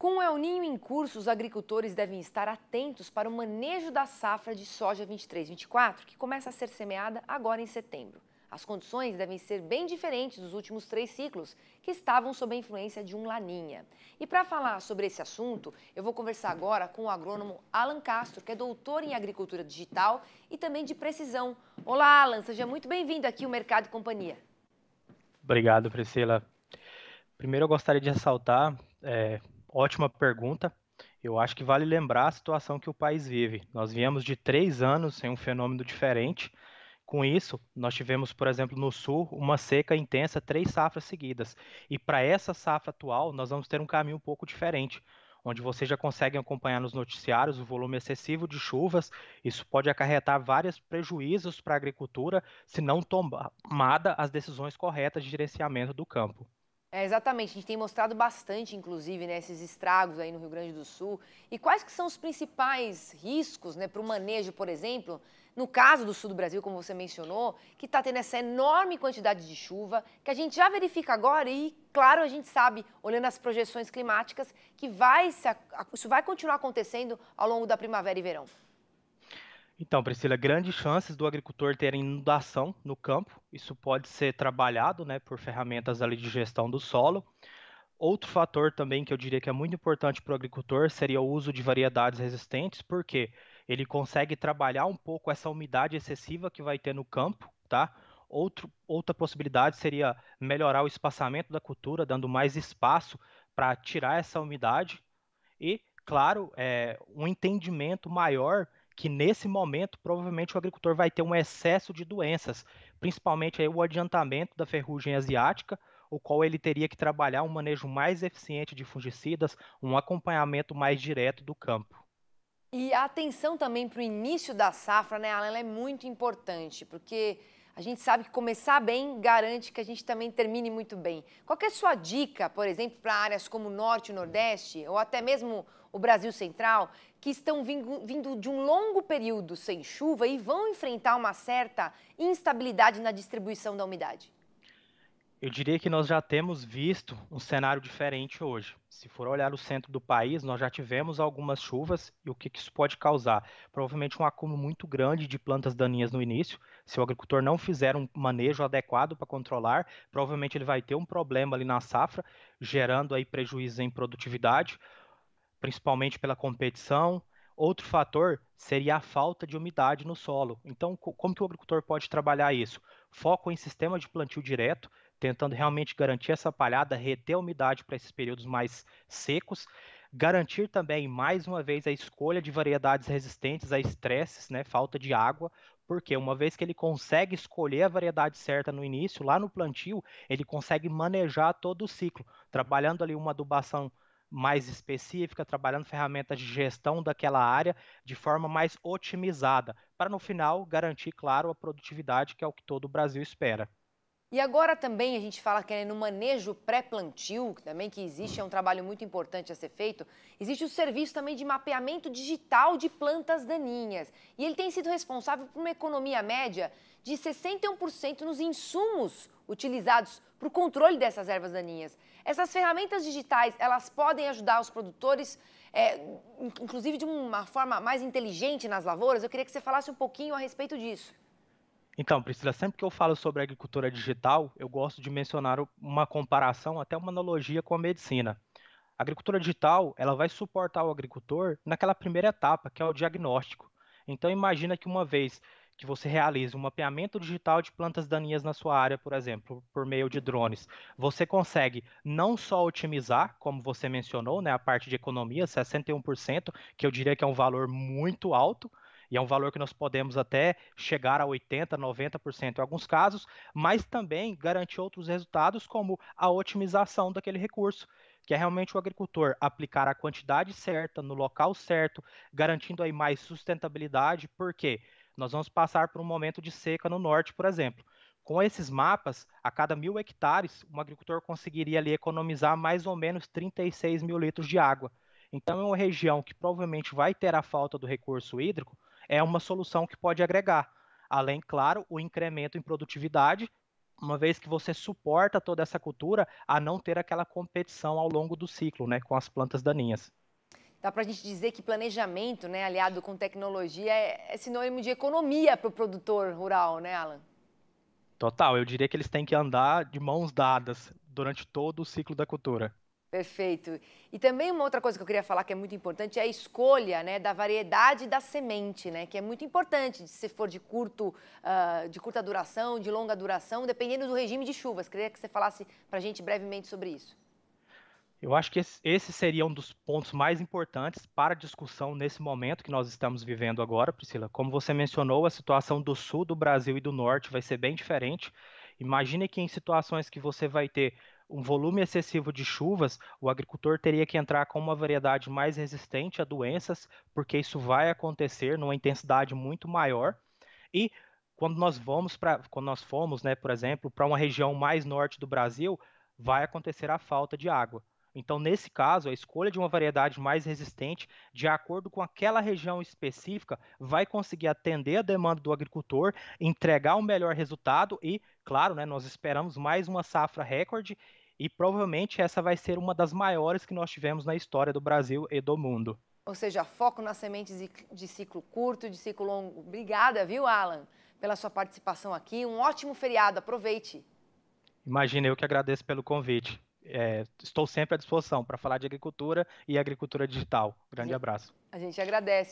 Com o El Niño em curso, os agricultores devem estar atentos para o manejo da safra de soja 23-24, que começa a ser semeada agora em setembro. As condições devem ser bem diferentes dos últimos 3 ciclos, que estavam sob a influência de um laninha. E para falar sobre esse assunto, eu vou conversar agora com o agrônomo Alan Castro, que é doutor em agricultura digital e também de precisão. Olá, Alan, seja muito bem-vindo aqui ao Mercado e Companhia. Obrigado, Priscila. Primeiro, eu gostaria de ressaltar, ótima pergunta. Eu acho que vale lembrar a situação que o país vive. Nós viemos de 3 anos sem um fenômeno diferente. Com isso, nós tivemos, por exemplo, no sul, uma seca intensa, 3 safras seguidas. E para essa safra atual, nós vamos ter um caminho um pouco diferente, onde vocês já conseguem acompanhar nos noticiários o volume excessivo de chuvas. Isso pode acarretar vários prejuízos para a agricultura, se não tomada as decisões corretas de gerenciamento do campo. Exatamente, a gente tem mostrado bastante, inclusive, né, esses estragos aí no Rio Grande do Sul. E quais que são os principais riscos, né, para o manejo, por exemplo, no caso do sul do Brasil, como você mencionou, que está tendo essa enorme quantidade de chuva, que a gente já verifica agora e, claro, a gente sabe, olhando as projeções climáticas, que isso vai continuar acontecendo ao longo da primavera e verão. Então, Priscila, grandes chances do agricultor ter inundação no campo. Isso pode ser trabalhado, né, por ferramentas ali de gestão do solo. Outro fator também que eu diria que é muito importante para o agricultor seria o uso de variedades resistentes, porque ele consegue trabalhar um pouco essa umidade excessiva que vai ter no campo, tá? Outra possibilidade seria melhorar o espaçamento da cultura, dando mais espaço para tirar essa umidade e, claro, um entendimento maior que nesse momento provavelmente o agricultor vai ter um excesso de doenças, principalmente aí o adiantamento da ferrugem asiática, o qual ele teria que trabalhar um manejo mais eficiente de fungicidas, um acompanhamento mais direto do campo. E a atenção também para o início da safra, né, Alan, ela é muito importante, porque a gente sabe que começar bem garante que a gente também termine muito bem. Qual que é a sua dica, por exemplo, para áreas como o Norte e o Nordeste, ou até mesmo o Brasil Central, que estão vindo de um longo período sem chuva e vão enfrentar uma certa instabilidade na distribuição da umidade? Eu diria que nós já temos visto um cenário diferente hoje. Se for olhar o centro do país, nós já tivemos algumas chuvas e o que isso pode causar? Provavelmente um acúmulo muito grande de plantas daninhas no início. Se o agricultor não fizer um manejo adequado para controlar, provavelmente ele vai ter um problema ali na safra, gerando aí prejuízos em produtividade, principalmente pela competição. Outro fator seria a falta de umidade no solo. Então, como que o agricultor pode trabalhar isso? Foco em sistema de plantio direto, tentando realmente garantir essa palhada, reter a umidade para esses períodos mais secos, garantir também, mais uma vez, a escolha de variedades resistentes a estresses, né, falta de água, porque uma vez que ele consegue escolher a variedade certa no início, lá no plantio, ele consegue manejar todo o ciclo, trabalhando ali uma adubação mais específica, trabalhando ferramentas de gestão daquela área de forma mais otimizada, para no final garantir, claro, a produtividade, que é o que todo o Brasil espera. E agora também a gente fala que no manejo pré-plantio, também que existe, é um trabalho muito importante a ser feito, existe o serviço também de mapeamento digital de plantas daninhas. E ele tem sido responsável por uma economia média de 61% nos insumos utilizados para o controle dessas ervas daninhas. Essas ferramentas digitais, elas podem ajudar os produtores, inclusive de uma forma mais inteligente nas lavouras. Eu queria que você falasse um pouquinho a respeito disso. Então, Priscila, sempre que eu falo sobre agricultura digital, eu gosto de mencionar uma comparação, até uma analogia com a medicina. A agricultura digital, ela vai suportar o agricultor naquela primeira etapa, que é o diagnóstico. Então, imagina que uma vez que você realiza um mapeamento digital de plantas daninhas na sua área, por exemplo, por meio de drones, você consegue não só otimizar, como você mencionou, né, a parte de economia, 61%, que eu diria que é um valor muito alto, e é um valor que nós podemos até chegar a 80, 90% em alguns casos, mas também garantir outros resultados, como a otimização daquele recurso, que é realmente o agricultor aplicar a quantidade certa no local certo, garantindo aí mais sustentabilidade, porque nós vamos passar por um momento de seca no norte, por exemplo. Com esses mapas, a cada 1.000 hectares, um agricultor conseguiria ali economizar mais ou menos 36 mil litros de água. Então, é uma região que provavelmente vai ter a falta do recurso hídrico, é uma solução que pode agregar. Além, claro, o incremento em produtividade, uma vez que você suporta toda essa cultura a não ter aquela competição ao longo do ciclo, né, com as plantas daninhas. Dá para a gente dizer que planejamento, né, aliado com tecnologia, é sinônimo de economia para o produtor rural, né, Alan? Total, eu diria que eles têm que andar de mãos dadas durante todo o ciclo da cultura. Perfeito. E também uma outra coisa que eu queria falar que é muito importante é a escolha, né, da variedade da semente, né, que é muito importante se for de de curta duração, de longa duração, dependendo do regime de chuvas. Queria que você falasse para a gente brevemente sobre isso. Eu acho que esse seria um dos pontos mais importantes para a discussão nesse momento que nós estamos vivendo agora, Priscila. Como você mencionou, a situação do sul do Brasil e do norte vai ser bem diferente. Imagine que em situações que você vai ter um volume excessivo de chuvas, o agricultor teria que entrar com uma variedade mais resistente a doenças, porque isso vai acontecer numa intensidade muito maior. E quando nós fomos, né, por exemplo, para uma região mais norte do Brasil, vai acontecer a falta de água. Então, nesse caso, a escolha de uma variedade mais resistente, de acordo com aquela região específica, vai conseguir atender a demanda do agricultor, entregar um melhor resultado e, claro, né, nós esperamos mais uma safra recorde e provavelmente essa vai ser uma das maiores que nós tivemos na história do Brasil e do mundo. Ou seja, foco nas sementes de ciclo curto, de ciclo longo. Obrigada, viu, Alan, pela sua participação aqui. Um ótimo feriado, aproveite. Imagina, eu que agradeço pelo convite. Estou sempre à disposição para falar de agricultura e agricultura digital. A Grande gente, abraço. a gente agradece.